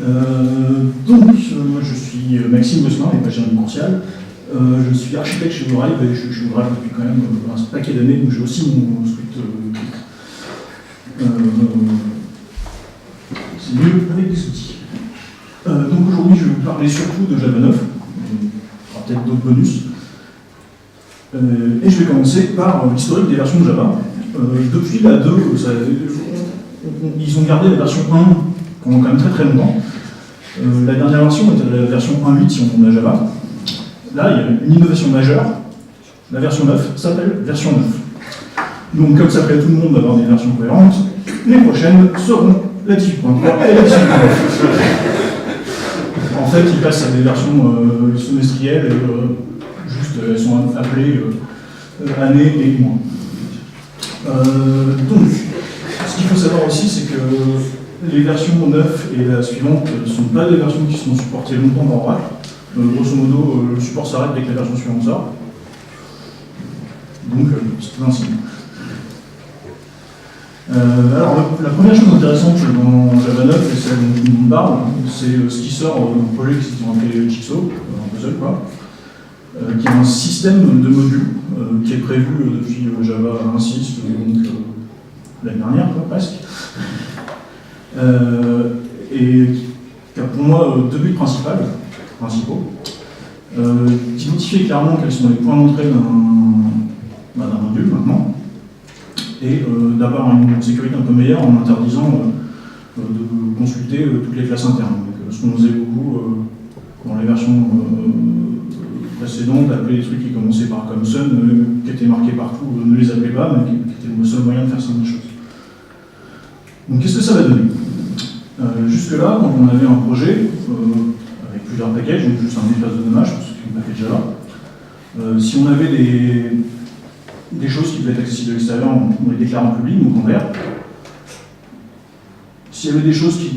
Moi je suis Maxime Gosselin, et pas Jérémy Courcial. Je suis architecte chez Drive et je suis chez Drive depuis quand même un paquet d'années, donc j'ai aussi mon script kit. C'est mieux avec des outils. Donc aujourd'hui je vais vous parler surtout de Java 9, il y aura peut-être d'autres bonus. Et je vais commencer par l'historique des versions de Java. Depuis la 2, ils ont gardé la version 1 pendant quand même très longtemps. La dernière version était la version 1.8 si on a Java. Là, il y a une innovation majeure. La version 9 s'appelle version 9. Donc, comme ça plaît à tout le monde d'avoir des versions cohérentes, les prochaines seront la 18.3 et la 18.9. En fait, ils passent à des versions semestrielles et juste elles sont appelées année et mois. Donc, ce qu'il faut savoir aussi, c'est que les versions 9 et la suivante ne sont pas des versions qui sont supportées longtemps dans Oracle. Grosso modo, le support s'arrête dès que la version suivante sort. Donc, c'est ainsi. Alors, la première chose intéressante dans Java 9, et celle dont on parle, c'est ce qui sort d'un projet qui s'est appelé Jigsaw, un puzzle quoi, qui est un système de modules qui est prévu depuis Java 1.6, donc l'année dernière, quoi, presque. Et qui a pour moi deux buts principaux, d'identifier clairement quels sont les points d'entrée d'un module maintenant, et d'avoir une sécurité un peu meilleure en interdisant de consulter toutes les classes internes. Donc, ce qu'on faisait beaucoup dans les versions précédentes, d'appeler les trucs qui commençaient par comme Sun, qui étaient marqués partout, ne les appelez pas, mais qui étaient le seul moyen de faire certaines choses. Donc qu'est-ce que ça va donner? Jusque-là, quand on avait un projet avec plusieurs packages, donc juste un espace de nommage pour ceux qui n'ont pas fait Java, si on avait des choses qui devaient être accessibles de l'extérieur, on les déclare en public, donc en vert. S'il y avait des choses qui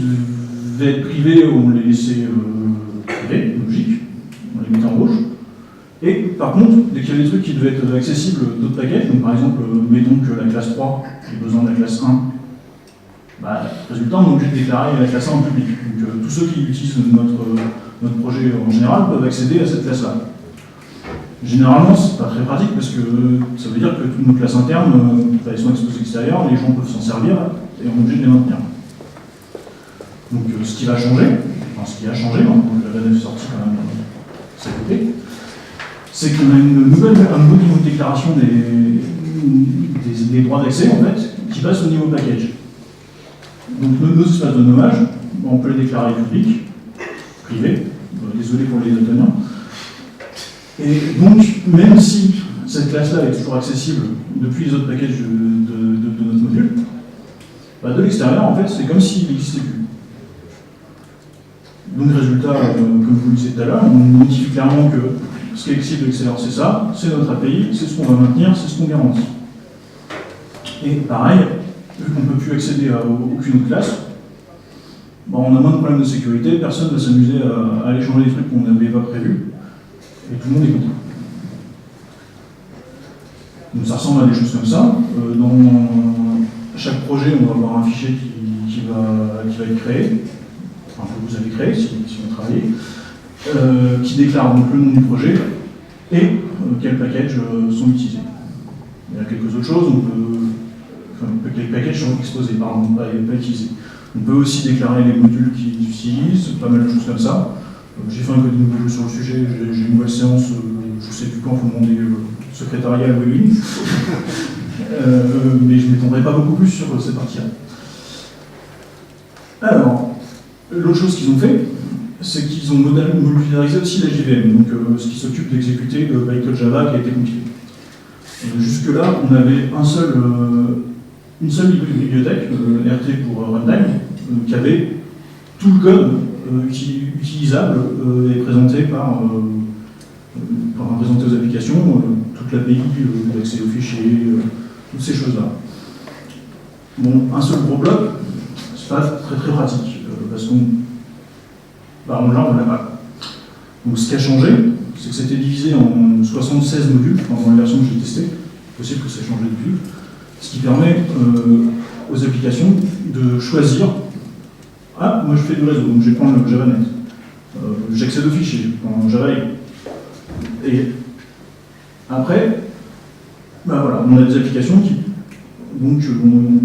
devaient être privées, on les laissait privées, logique, on les mettait en rouge. Et par contre, dès qu'il y avait des trucs qui devaient être accessibles d'autres packages, donc par exemple, mettons que la classe 3 ait besoin de la classe 1, résultat, on est obligé de déclarer la classe 1 en public. Donc tous ceux qui utilisent notre projet en général peuvent accéder à cette classe-là. Généralement, c'est pas très pratique parce que ça veut dire que toutes nos classes internes, elles sont exposées à l'extérieur, les gens peuvent s'en servir et on est obligé de les maintenir. Donc ce qui va changer, ce qui a changé, donc la VNF est sortie quand même de cet côté, c'est qu'on a un nouveau niveau de déclaration des droits d'accès en fait, qui passe au niveau package. Donc nos espaces de nommage, on peut les déclarer publics, privés, désolé pour les tenants. Et donc, même si cette classe-là est toujours accessible depuis les autres packages de notre module, de l'extérieur, en fait, c'est comme s'il n'existait plus. Donc, résultat, comme je vous le disais tout à l'heure, on identifie clairement que ce qui est accessible de l'extérieur, c'est ça, c'est notre API, c'est ce qu'on va maintenir, c'est ce qu'on garantit. Et pareil, vu qu'on ne peut plus accéder à aucune autre classe, on a moins de problèmes de sécurité, personne ne va s'amuser à aller changer des trucs qu'on n'avait pas prévus, et tout le monde est content. Donc ça ressemble à des choses comme ça. Dans chaque projet, on va avoir un fichier qui va être créé, enfin que vous avez créé si vous travaillez, qui déclare donc le nom du projet et quels packages sont utilisés. Il y a quelques autres choses, quels packages sont exposés, pardon, pas utilisés. On peut aussi déclarer les modules qu'ils utilisent, pas mal de choses comme ça. J'ai fait un coding module sur le sujet, j'ai une nouvelle séance, je ne sais plus quand, il faut demander au secrétariat à Webin. Mais je ne m'étendrai pas beaucoup plus sur cette partie-là. Alors, l'autre chose qu'ils ont fait, c'est qu'ils ont modularisé aussi la JVM, donc ce qui s'occupe d'exécuter le bytecode Java qui a été compilé. Jusque-là, on avait une seule bibliothèque, RT pour runtime, qui avait tout le code qui est utilisable et présenté présenté aux applications, toute l'API, l'accès aux fichiers, toutes ces choses-là. Bon, un seul gros bloc, c'est pas très pratique, parce qu'on on l'a pas. Donc ce qui a changé, c'est que c'était divisé en 76 modules, dans la version que j'ai testée, possible que ça ait changé depuis, ce qui permet aux applications de choisir Ah, moi je fais du réseau, donc je vais prendre le JavaNet. J'accède aux fichiers en Java. Et après, bah voilà, on a des applications qui, donc,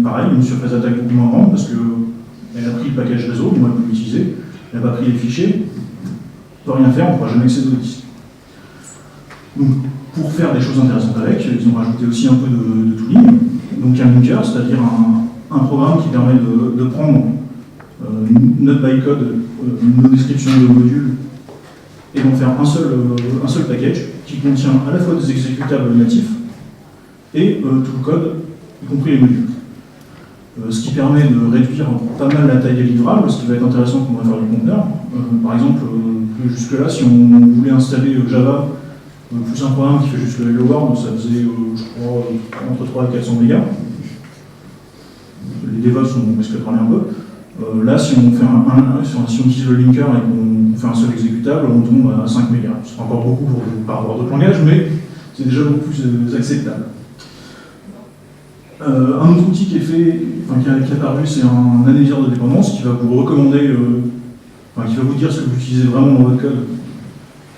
pareil, une surface d'attaque beaucoup moins grande parce qu'elle a pris le package réseau, moi elle peut l'utiliser, elle n'a pas pris les fichiers, on ne peut rien faire, on ne pourra jamais accéder au disque. Donc, pour faire des choses intéressantes avec, ils ont rajouté aussi un peu de tooling. Donc, un linker, c'est-à-dire un programme qui permet de prendre une note bytecode, une description de module, et d'en faire un seul package qui contient à la fois des exécutables natifs et tout le code, y compris les modules. Ce qui permet de réduire pas mal la taille des livrables, ce qui va être intéressant quand on va faire du conteneur. Par exemple, jusque-là, si on voulait installer Java, plus un programme qui fait juste le hello world, ça faisait, je crois, entre 3 et 400 mégas. Les DevOps on risque de parler un peu. Là, si on, si on utilise le linker et qu'on fait un seul exécutable, on tombe à 5 mégas. C'est encore beaucoup par rapport à d'autres langages, mais c'est déjà beaucoup plus acceptable. Un autre outil qui est fait, qui est apparu, c'est un analyseur de dépendance qui va vous recommander, qui va vous dire ce que vous utilisez vraiment dans votre code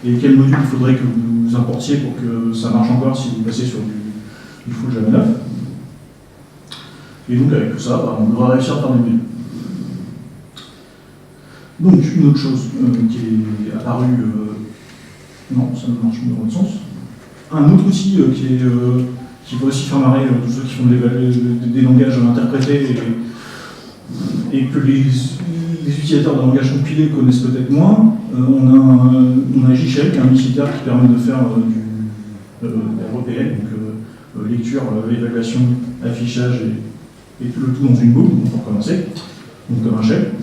et quel module il faudrait que vous importiez pour que ça marche encore si vous passez sur du full Java 9. Et donc avec tout ça, on devra réussir à faire des modules. Donc une autre chose qui est apparue, non, ça ne marche pas dans l'autre sens. Un autre outil qui va aussi faire marrer tous ceux qui font des langages interprétés et que les utilisateurs d'un langage compilé connaissent peut-être moins. On a JShell, qui est un utilitaire qui permet de faire du REPL, donc lecture, évaluation, affichage et tout le tout dans une boucle, pour commencer, donc comme un shell,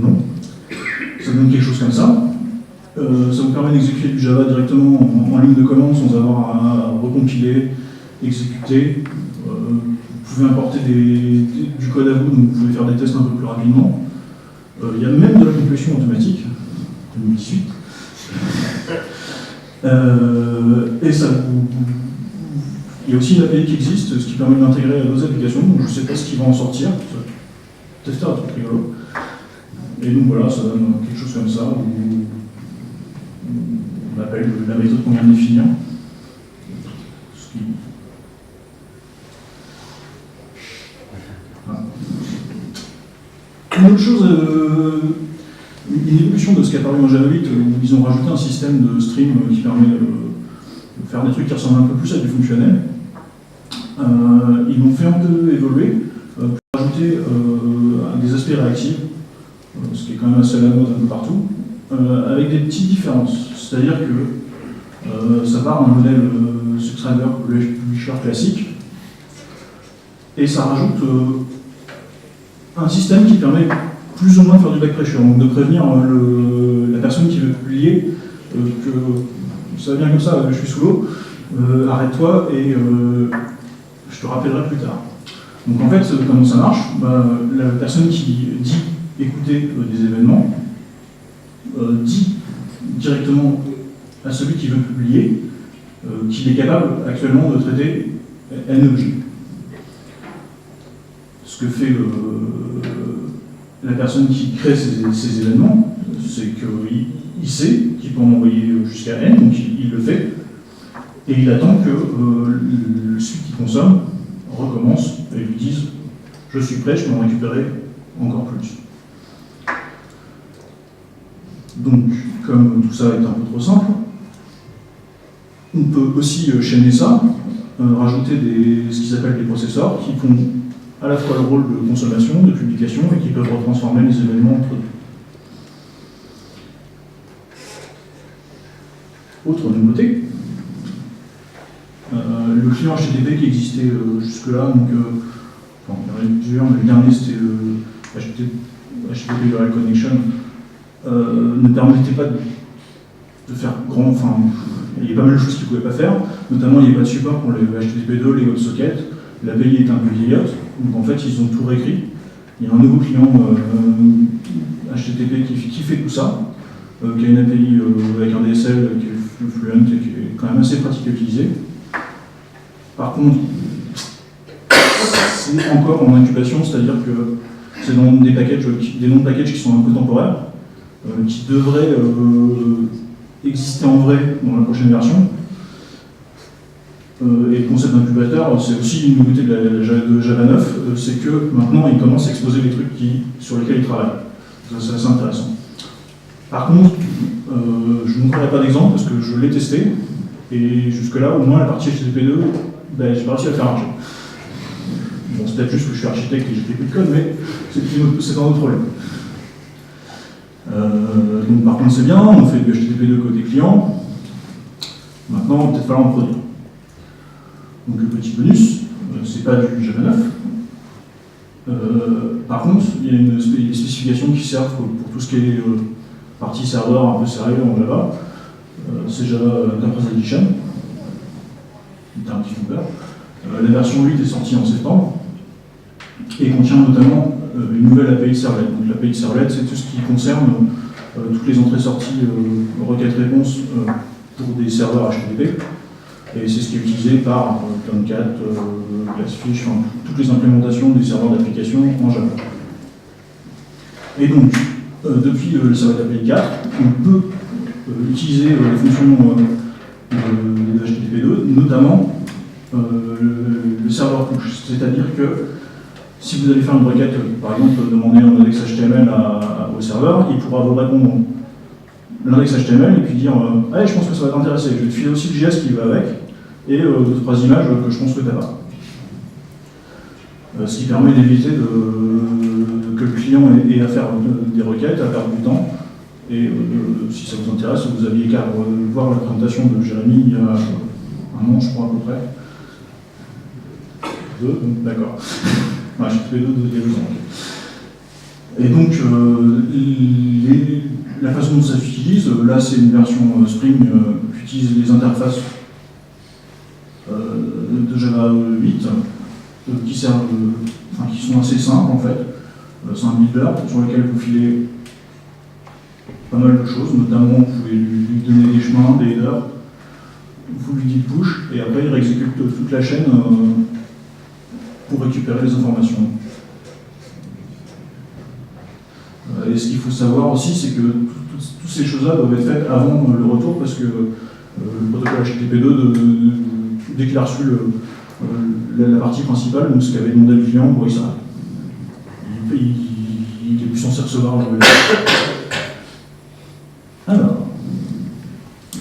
non. Ça donne quelque chose comme ça. Ça vous permet d'exécuter du Java directement en ligne de commande sans avoir à recompiler, exécuter. Vous pouvez importer du code à vous, donc vous pouvez faire des tests un peu plus rapidement. Il y a même de la complétion automatique, 2018. Et ça il y a aussi une API qui existe, ce qui permet de l'intégrer à d'autres applications, donc je ne sais pas ce qui va en sortir. Tester un truc rigolo. Et donc voilà, ça donne quelque chose comme ça, où on appelle la méthode qu'on vient de définir. Une autre chose, une évolution de ce qui est apparu en Java 8, où ils ont rajouté un système de stream qui permet de faire des trucs qui ressemblent un peu plus à du fonctionnel. Ils l'ont fait un peu évoluer pour rajouter des aspects réactifs, ce qui est quand même assez à la mode un peu partout, avec des petites différences. C'est-à-dire que ça part d'un modèle subscriber publisher classique, et ça rajoute un système qui permet plus ou moins de faire du back pressure, donc de prévenir la personne qui veut publier que ça va bien comme ça, je suis sous l'eau, arrête-toi et je te rappellerai plus tard. Donc en fait, comment ça marche, la personne qui dit écouter des événements dit directement à celui qui veut publier qu'il est capable actuellement de traiter n objets. Ce que fait la personne qui crée ces événements, c'est qu'il sait qu'il peut en envoyer jusqu'à n, donc il le fait, et il attend que celui qui consomme recommence et lui dise « je suis prêt, je peux en récupérer encore plus ». Donc, comme tout ça est un peu trop simple, on peut aussi chaîner ça, rajouter ce qu'ils appellent des processeurs qui font à la fois le rôle de consommation, de publication, et qui peuvent retransformer les événements entre eux. Autre nouveauté, le client HTTP qui existait jusque-là, donc il y en avait plusieurs, mais le dernier c'était HTTP URL Connection, ne permettait pas de faire grand, il y a pas mal de choses qu'il ne pouvait pas faire, notamment il n'y avait pas de support pour les HTTP2, les WebSockets, l'API est un peu vieillotte, donc en fait ils ont tout réécrit. Il y a un nouveau client HTTP qui fait tout ça, qui a une API avec un DSL qui est fluent et qui est quand même assez pratique à utiliser. Par contre, c'est encore en incubation, c'est-à-dire que C'est des noms de packages qui sont un peu temporaires, qui devraient exister en vrai dans la prochaine version. Et le concept d'incubateur, c'est aussi une nouveauté de Java 9, c'est que maintenant ils commencent à exposer les trucs sur lesquels ils travaillent. Ça, c'est assez intéressant. Par contre, je ne montrerai pas d'exemple parce que je l'ai testé, et jusque-là, au moins la partie HTTP2, ben, j'ai pas réussi à faire marcher. Bon, c'est peut-être juste que je suis architecte et j'ai fait plus de code, mais c'est un autre problème. Donc par contre c'est bien, on fait du HTTP2 côté client. Maintenant, il va peut-être falloir en produire. Donc le petit bonus, c'est pas du Java 9. Par contre, il y a des spécifications qui servent pour tout ce qui est partie serveur un peu sérieux en Java. C'est Java Enterprise Edition. C'est un petit peu peur. La version 8 est sortie en septembre et contient notamment une nouvelle API de servlet. Donc l'API de servlet, c'est tout ce qui concerne toutes les entrées-sorties requêtes-réponses pour des serveurs HTTP. Et c'est ce qui est utilisé par Tomcat, Glassfish, enfin, toutes les implémentations des serveurs d'application en Java. Et donc, depuis le serveur d'API 4, on peut utiliser les fonctions de HTTP2, notamment le serveur push. C'est-à-dire que si vous allez faire une requête, par exemple, demander un index HTML au serveur, il pourra vous répondre l'index HTML et puis dire hey, je pense que ça va t'intéresser, je vais te filer aussi le JS qui va avec, et 2-3 images que je pense que tu n'as pas. Ce qui permet d'éviter que le client ait à faire des requêtes, à perdre du temps. Et si ça vous intéresse, vous aviez qu'à voir la présentation de Jérémy il y a un an, je crois, à peu près. D'accord. Ouais, j'ai fait il y a 2 ans. Et donc, la façon dont ça s'utilise, là c'est une version Spring qui utilise les interfaces de Java 8 qui servent, qui sont assez simples en fait. C'est un builder sur lequel vous filez pas mal de choses, notamment vous pouvez lui donner des chemins, des headers, vous lui dites push et après il réexécute toute la chaîne pour récupérer les informations. Et ce qu'il faut savoir aussi, c'est que toutes ces choses-là doivent être faites avant le retour, parce que le protocole HTTP2, dès qu'il a reçu la partie principale, donc ce qu'avait demandé le client, bon, il s'arrête. Il n'est plus censé recevoir le... Alors,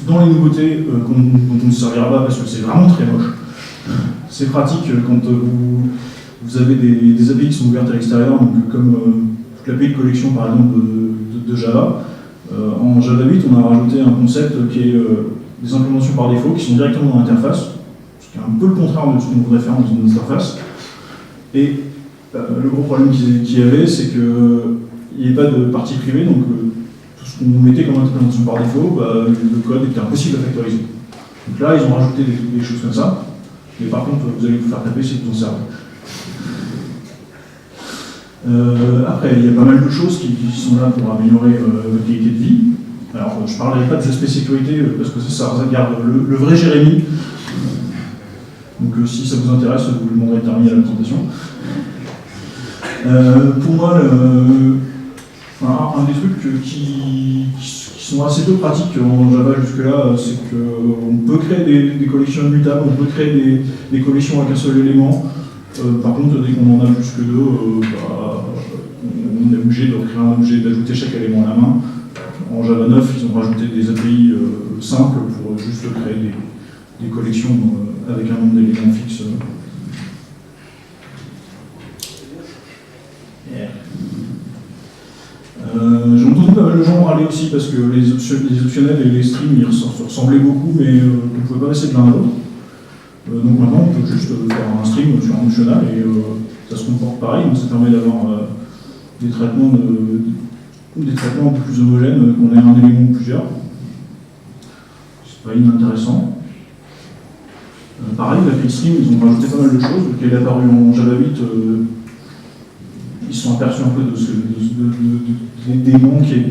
dans les nouveautés dont on ne servira pas, parce que c'est vraiment très moche, c'est pratique quand vous avez des API qui sont ouvertes à l'extérieur, donc comme toute l'API de collection par exemple de Java. En Java 8, on a rajouté un concept qui est des implémentations par défaut qui sont directement dans l'interface, ce qui est un peu le contraire de ce qu'on voudrait faire dans une interface. Et le gros problème qu'il y avait, c'est qu'il n'y avait pas de partie privée, donc tout ce qu'on mettait comme implémentation par défaut, le code était impossible à factoriser. Donc là, ils ont rajouté des choses comme ça, mais par contre, vous allez vous faire taper si vous en servez. Après, il y a pas mal de choses qui sont là pour améliorer votre qualité de vie. Alors, je ne parlerai pas des aspects sécurité parce que ça garde le vrai Jérémy. Donc, si ça vous intéresse, vous le demanderez de terminer la présentation. Pour moi, un des trucs qui sont assez peu pratiques en Java jusque-là, c'est qu'on peut créer des collections immutables, on peut créer des collections avec un seul élément. Par contre, dès qu'on en a plus que 2, on est obligé de créer un objet, d'ajouter chaque élément à la main. En Java 9, ils ont rajouté des API simples pour juste créer des collections avec un nombre d'éléments fixe. J'ai entendu pas mal de gens parler aussi parce que les optionnels et les streams ils ressemblaient beaucoup, mais on ne pouvait pas passer de l'un à l'autre. Donc maintenant, on peut juste faire un stream sur un optional et ça se comporte pareil, donc ça permet d'avoir des traitements un peu plus homogènes, qu'on ait un élément ou plusieurs. C'est pas inintéressant. Pareil, l'API Stream, ils ont rajouté pas mal de choses. Quand il est apparu en Java 8, ils se sont aperçus un peu des manques et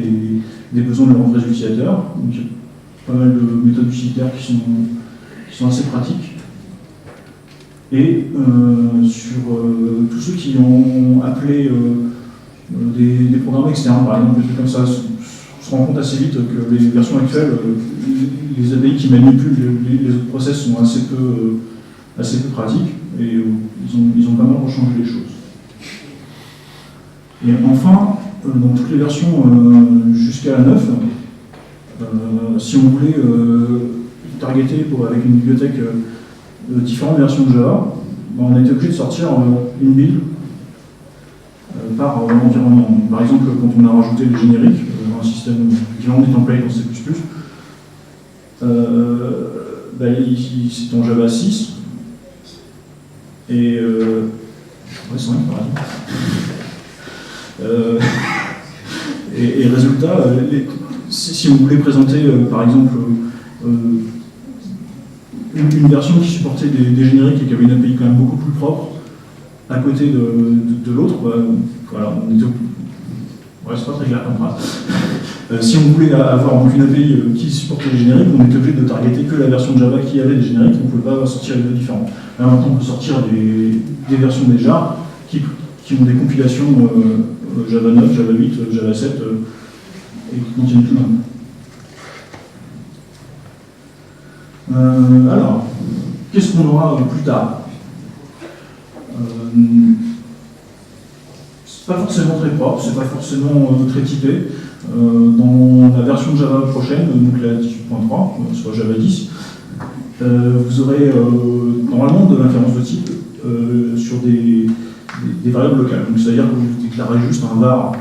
des besoins de leurs vrais utilisateurs. Donc il y a pas mal de méthodes utilitaires qui sont assez pratiques. Et sur tous ceux qui ont appelé des programmes externes, par exemple, des trucs comme ça. On se rend compte assez vite que les versions actuelles, les API qui manipulent les autres process sont assez peu pratiques, et ils ont pas mal rechangé les choses. Et enfin, dans toutes les versions jusqu'à la 9, si on voulait targeter avec une bibliothèque différentes versions de Java, on a été obligé de sortir une build par environnement. Par exemple, quand on a rajouté le générique dans un système équivalent des templates en C++, c'est en Java 6. Et ouais, c'est vrai, par exemple. Et résultat, si on voulait présenter, par exemple, une version qui supportait des génériques et qui avait une API quand même beaucoup plus propre à côté de l'autre, voilà, on était... Ouais, c'est pas très clair comme phrase. Si on voulait avoir une API qui supportait les génériques, on était obligé de targeter que la version de Java qui avait des génériques, on ne pouvait pas sortir les deux différents. Là maintenant on peut sortir des versions déjà qui ont des compilations Java 9, Java 8, Java 7 et qui contiennent tout le même. Alors, qu'est-ce qu'on aura plus tard? C'est pas forcément très propre, c'est pas forcément très typé. Dans la version de Java prochaine, donc la 18.3, soit Java 10, vous aurez normalement de l'inférence de type sur des variables locales. Donc c'est-à-dire que vous déclarez juste un var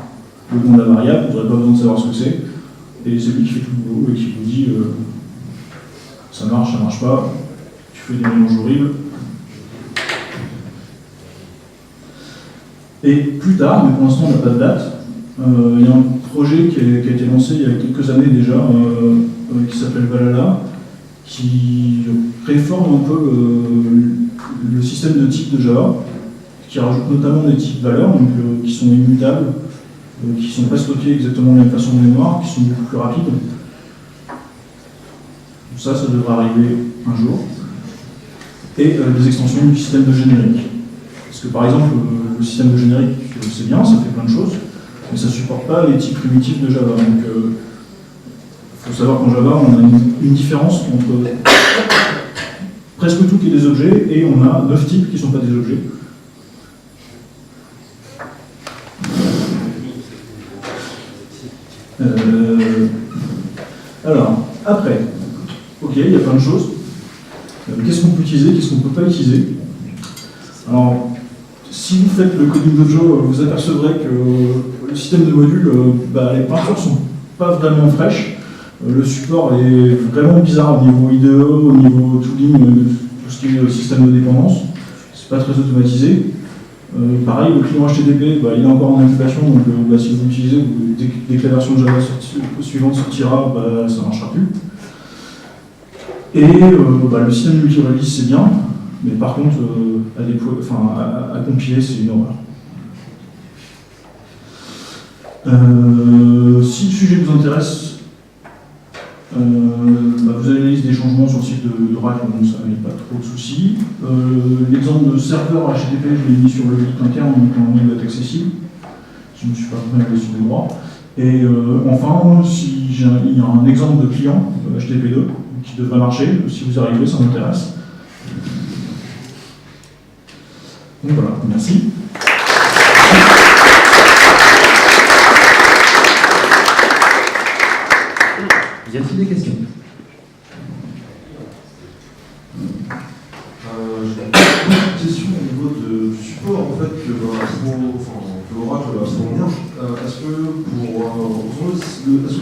le nom de la variable, vous n'aurez pas besoin de savoir ce que c'est, et c'est lui qui fait tout le boulot et qui vous dit ça marche pas, tu fais des mélanges horribles. Et plus tard, mais pour l'instant on n'a pas de date, il y a un projet qui a été lancé il y a quelques années déjà, qui s'appelle Valhalla, qui réforme un peu le système de types de Java, qui rajoute notamment des types valeurs, donc, qui sont immutables, qui ne sont pas stockés exactement de la même façon de mémoire, qui sont beaucoup plus rapides. Ça devrait arriver un jour. Et des extensions du système de générique. Parce que par exemple, le système de générique, c'est bien, ça fait plein de choses, mais ça ne supporte pas les types primitifs de Java. Donc, il faut savoir qu'en Java, on a une différence entre presque tout qui est des objets, et on a 9 types qui ne sont pas des objets. Alors, après, ok, il y a plein de choses. Qu'est-ce qu'on peut utiliser, qu'est-ce qu'on ne peut pas utiliser? Alors, si vous faites le coding dojo, vous apercevrez que le système de modules, les peintures ne sont pas vraiment fraîches. Le support est vraiment bizarre au niveau IDE, au niveau tooling, tout ce qui est système de dépendance. C'est pas très automatisé. Pareil, le client HTTP, il est encore en incubation, donc si vous l'utilisez, dès que la version de Java suivante sortira, ça ne marchera plus. Et le système de multi-release, c'est bien, mais par contre, à compiler, c'est une horreur. Si le sujet vous intéresse, vous avez la liste des changements sur le site d'Oracle, donc ça n'est pas trop de soucis. L'exemple de serveur HTTP, je l'ai mis sur le site interne, donc normalement il doit être accessible. Je ne me suis pas pris sur les droits. Et enfin, il y a un exemple de client HTTP2 qui devrait marcher. Si vous arrivez, ça m'intéresse. Donc voilà, merci. Y a-t-il des questions? J'ai une question au niveau du support en fait, que Oracle va fournir. Est-ce que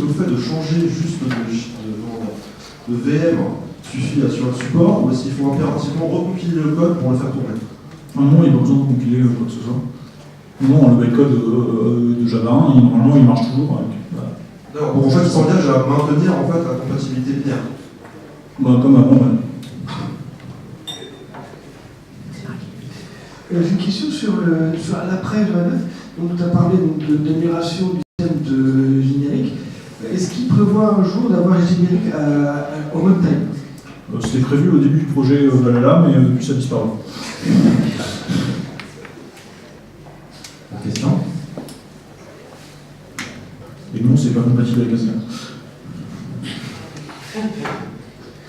le fait de changer juste de VM suffit à assurer le support, ou est-ce qu'il faut impérativement recompiler le code pour le faire tourner? Non, il n'y a pas besoin de compiler quoi que ce soit. Non, le bytecode de Java 1, normalement, il marche toujours. D'accord, donc en fait, il s'engage à maintenir en fait, la compatibilité binaire. Comme avant, ouais. J'ai une question sur l'après Java 9. Donc, tu as parlé de migration du système de générique. Est-ce qu'il prévoit un jour d'avoir un générique en runtime? C'était prévu au début du projet Valhalla, mais depuis ça a disparu. Question? Et non, c'est pas compatible avec Asgard.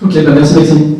Ok, bah merci Maxime.